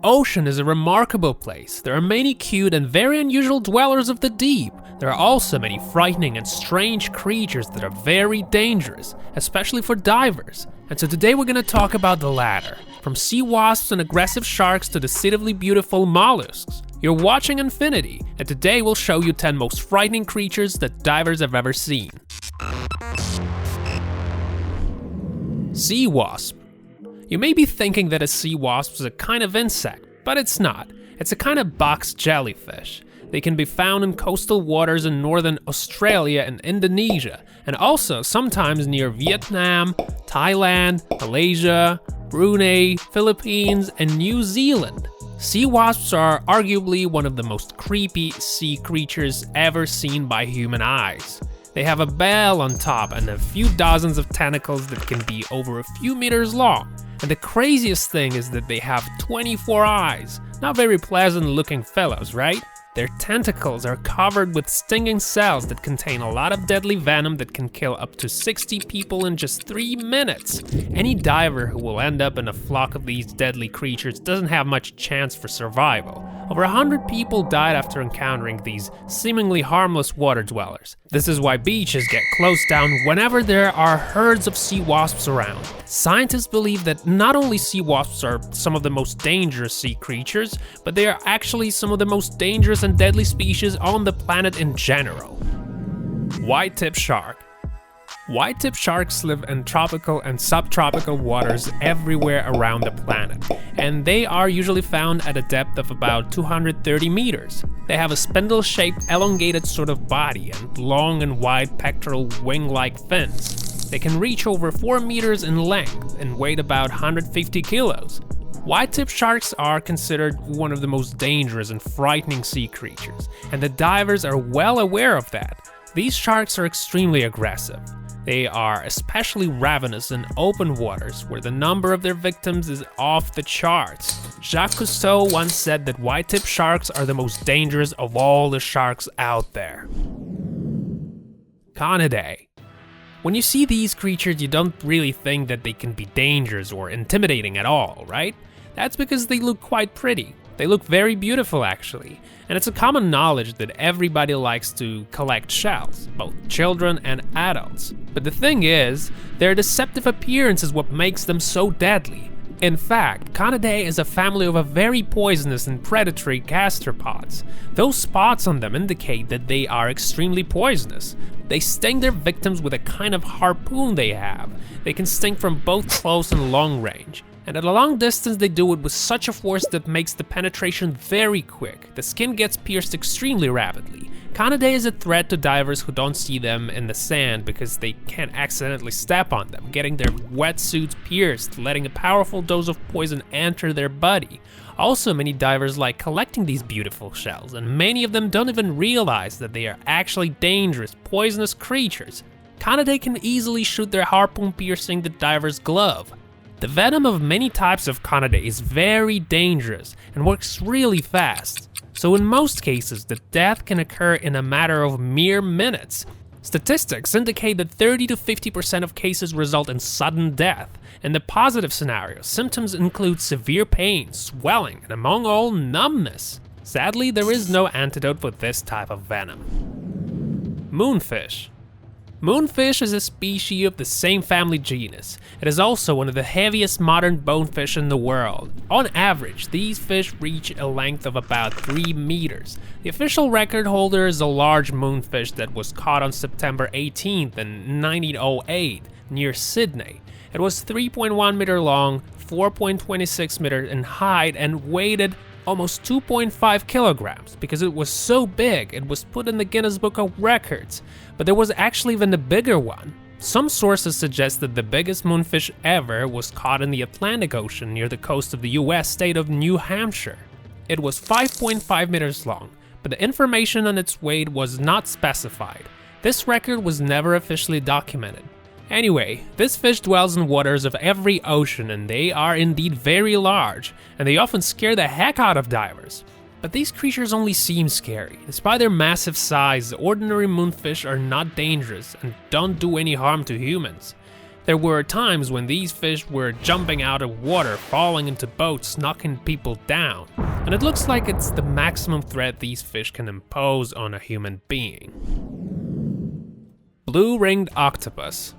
ocean is a remarkable place. There are many cute and very unusual dwellers of the deep. There are also many frightening and strange creatures that are very dangerous, especially for divers. And so today we're gonna talk about the latter. From sea wasps and aggressive sharks to deceptively beautiful mollusks. You're watching Infinity, and today we'll show you 10 most frightening creatures that divers have ever seen. Sea wasp. You may be thinking that a sea wasp is a kind of insect, but it's not. It's a kind of box jellyfish. They can be found in coastal waters in northern Australia and Indonesia, and also sometimes near Vietnam, Thailand, Malaysia, Brunei, Philippines, and New Zealand. Sea wasps are arguably one of the most creepy sea creatures ever seen by human eyes. They have a bell on top and a few dozens of tentacles that can be over a few meters long. And the craziest thing is that they have 24 eyes. Not very pleasant looking fellows, right? Their tentacles are covered with stinging cells that contain a lot of deadly venom that can kill up to 60 people in just 3 minutes. Any diver who will end up in a flock of these deadly creatures doesn't have much chance for survival. Over 100 people died after encountering these seemingly harmless water dwellers. This is why beaches get closed down whenever there are herds of sea wasps around. Scientists believe that not only sea wasps are some of the most dangerous sea creatures, but they are actually some of the most dangerous and deadly species on the planet in general. White-tip shark. White-tip sharks live in tropical and subtropical waters everywhere around the planet, and they are usually found at a depth of about 230 meters. They have a spindle-shaped, elongated sort of body and long and wide pectoral wing-like fins. They can reach over 4 meters in length and weigh about 150 kilos. White-tip sharks are considered one of the most dangerous and frightening sea creatures, and the divers are well aware of that. These sharks are extremely aggressive. They are especially ravenous in open waters, where the number of their victims is off the charts. Jacques Cousteau once said that white-tip sharks are the most dangerous of all the sharks out there. Canidae. When you see these creatures, you don't really think that they can be dangerous or intimidating at all, right? That's because they look quite pretty. They look very beautiful, actually. And it's a common knowledge that everybody likes to collect shells, both children and adults. But the thing is, their deceptive appearance is what makes them so deadly. In fact, Canidae is a family of a very poisonous and predatory gastropods. Those spots on them indicate that they are extremely poisonous. They sting their victims with a kind of harpoon they have. They can sting from both close and long range. And at a long distance they do it with such a force that makes the penetration very quick. The skin gets pierced extremely rapidly. Canidae is a threat to divers who don't see them in the sand because they can accidentally step on them, getting their wetsuits pierced, letting a powerful dose of poison enter their body. Also, many divers like collecting these beautiful shells, and many of them don't even realize that they are actually dangerous, poisonous creatures. Canidae can easily shoot their harpoon piercing the diver's glove. The venom of many types of Canidae is very dangerous and works really fast, so in most cases the death can occur in a matter of mere minutes. Statistics indicate that 30 to 50% of cases result in sudden death. In the positive scenario, symptoms include severe pain, swelling, and among all, numbness. Sadly, there is no antidote for this type of venom. Moonfish. Moonfish is a species of the same family genus. It is also one of the heaviest modern bonefish in the world. On average, these fish reach a length of about 3 meters. The official record holder is a large moonfish that was caught on September 18th in 1908 near Sydney. It was 3.1 meter long, 4.26 meters in height, and weighed almost 2.5 kilograms. Because it was so big, it was put in the Guinness Book of Records. But there was actually even a bigger one. Some sources suggest that the biggest moonfish ever was caught in the Atlantic Ocean near the coast of the US state of New Hampshire. It was 5.5 meters long, but the information on its weight was not specified. This record was never officially documented. Anyway, this fish dwells in waters of every ocean, and they are indeed very large, and they often scare the heck out of divers. But these creatures only seem scary. Despite their massive size, ordinary moonfish are not dangerous and don't do any harm to humans. There were times when these fish were jumping out of water, falling into boats, knocking people down, and it looks like it's the maximum threat these fish can impose on a human being. Blue-ringed octopus.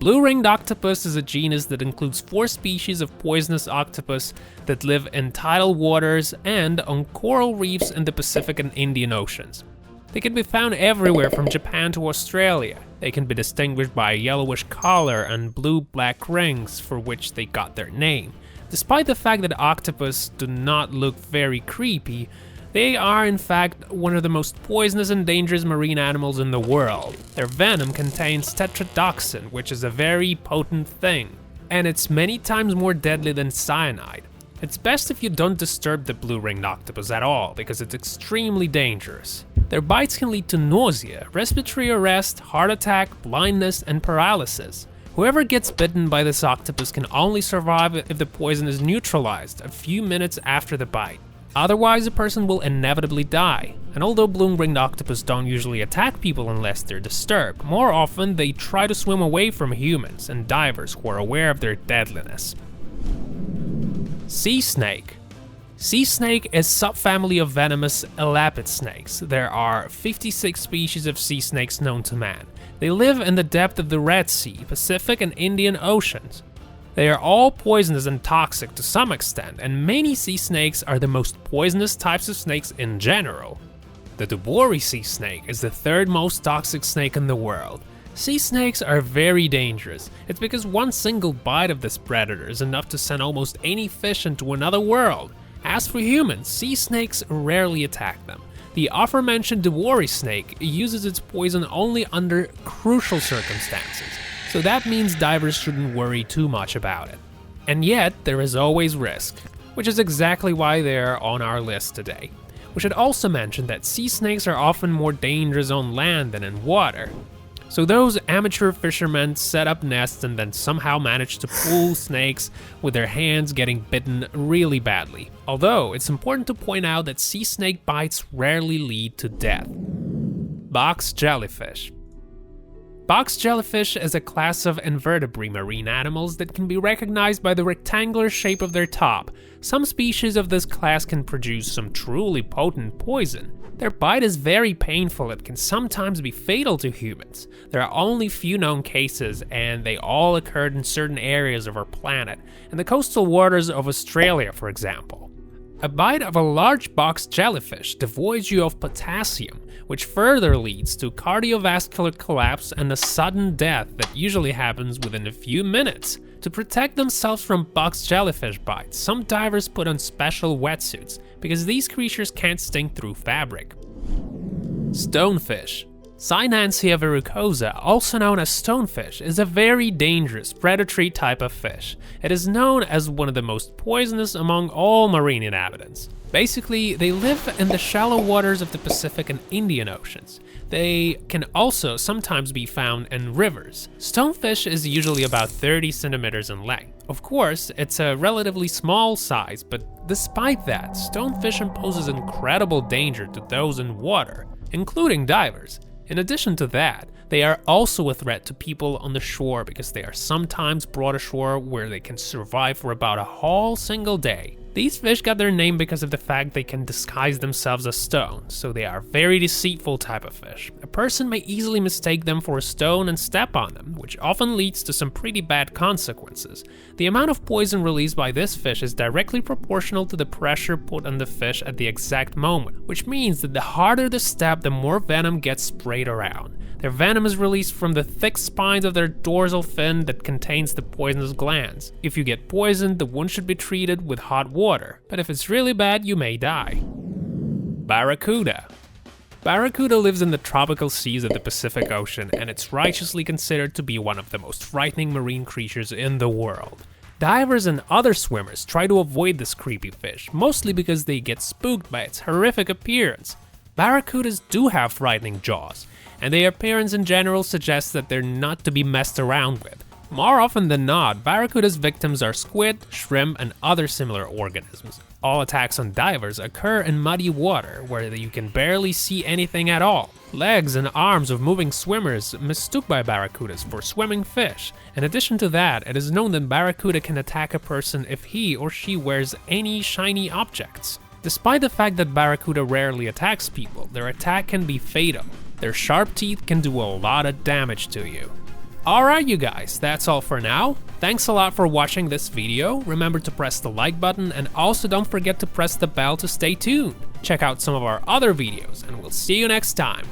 Blue-ringed octopus is a genus that includes 4 species of poisonous octopus that live in tidal waters and on coral reefs in the Pacific and Indian Oceans. They can be found everywhere from Japan to Australia. They can be distinguished by a yellowish color and blue-black rings, for which they got their name. Despite the fact that octopus do not look very creepy, they are in fact one of the most poisonous and dangerous marine animals in the world. Their venom contains tetrodotoxin, which is a very potent thing, and it's many times more deadly than cyanide. It's best if you don't disturb the blue-ringed octopus at all, because it's extremely dangerous. Their bites can lead to nausea, respiratory arrest, heart attack, blindness, and paralysis. Whoever gets bitten by this octopus can only survive if the poison is neutralized a few minutes after the bite. Otherwise, a person will inevitably die. And although blue-ringed octopus don't usually attack people unless they're disturbed, more often they try to swim away from humans and divers who are aware of their deadliness. Sea snake. Sea snake is a subfamily of venomous elapid snakes. There are 56 species of sea snakes known to man. They live in the depth of the Red Sea, Pacific, and Indian Oceans. They are all poisonous and toxic to some extent, and many sea snakes are the most poisonous types of snakes in general. The Dubori sea snake is the 3rd most toxic snake in the world. Sea snakes are very dangerous. It's because one single bite of this predator is enough to send almost any fish into another world. As for humans, sea snakes rarely attack them. The aforementioned Dubori snake uses its poison only under crucial circumstances, so that means divers shouldn't worry too much about it. And yet, there is always risk, which is exactly why they're on our list today. We should also mention that sea snakes are often more dangerous on land than in water. So those amateur fishermen set up nests and then somehow manage to pull snakes with their hands getting bitten really badly. Although, it's important to point out that sea snake bites rarely lead to death. Box jellyfish. Box jellyfish is a class of invertebrate marine animals that can be recognized by the rectangular shape of their top. Some species of this class can produce some truly potent poison. Their bite is very painful and can sometimes be fatal to humans. There are only few known cases, and they all occurred in certain areas of our planet, in the coastal waters of Australia, for example. A bite of a large box jellyfish devoids you of potassium, which further leads to cardiovascular collapse and a sudden death that usually happens within a few minutes. To protect themselves from box jellyfish bites, some divers put on special wetsuits, because these creatures can't sting through fabric. Stonefish. Cynansia verrucosa, also known as stonefish, is a very dangerous predatory type of fish. It is known as one of the most poisonous among all marine inhabitants. Basically, they live in the shallow waters of the Pacific and Indian Oceans. They can also sometimes be found in rivers. Stonefish is usually about 30 centimeters in length. Of course, it's a relatively small size, but despite that, stonefish imposes incredible danger to those in water, including divers. In addition to that, they are also a threat to people on the shore because they are sometimes brought ashore where they can survive for about a whole single day. These fish got their name because of the fact they can disguise themselves as stones, so they are a very deceitful type of fish. A person may easily mistake them for a stone and step on them, which often leads to some pretty bad consequences. The amount of poison released by this fish is directly proportional to the pressure put on the fish at the exact moment, which means that the harder the step, the more venom gets sprayed around. Their venom is released from the thick spines of their dorsal fin that contains the poisonous glands. If you get poisoned, the wound should be treated with hot water, but if it's really bad, you may die. Barracuda. Barracuda lives in the tropical seas of the Pacific Ocean, and it's righteously considered to be one of the most frightening marine creatures in the world. Divers and other swimmers try to avoid this creepy fish, mostly because they get spooked by its horrific appearance. Barracudas do have frightening jaws, and their appearance in general suggests that they're not to be messed around with. More often than not, Barracuda's victims are squid, shrimp, and other similar organisms. All attacks on divers occur in muddy water, where you can barely see anything at all. Legs and arms of moving swimmers mistook by barracudas for swimming fish. In addition to that, it is known that barracuda can attack a person if he or she wears any shiny objects. Despite the fact that barracuda rarely attacks people, their attack can be fatal. Their sharp teeth can do a lot of damage to you. Alright you guys, that's all for now. Thanks a lot for watching this video. Remember to press the like button and also don't forget to press the bell to stay tuned. Check out some of our other videos and we'll see you next time.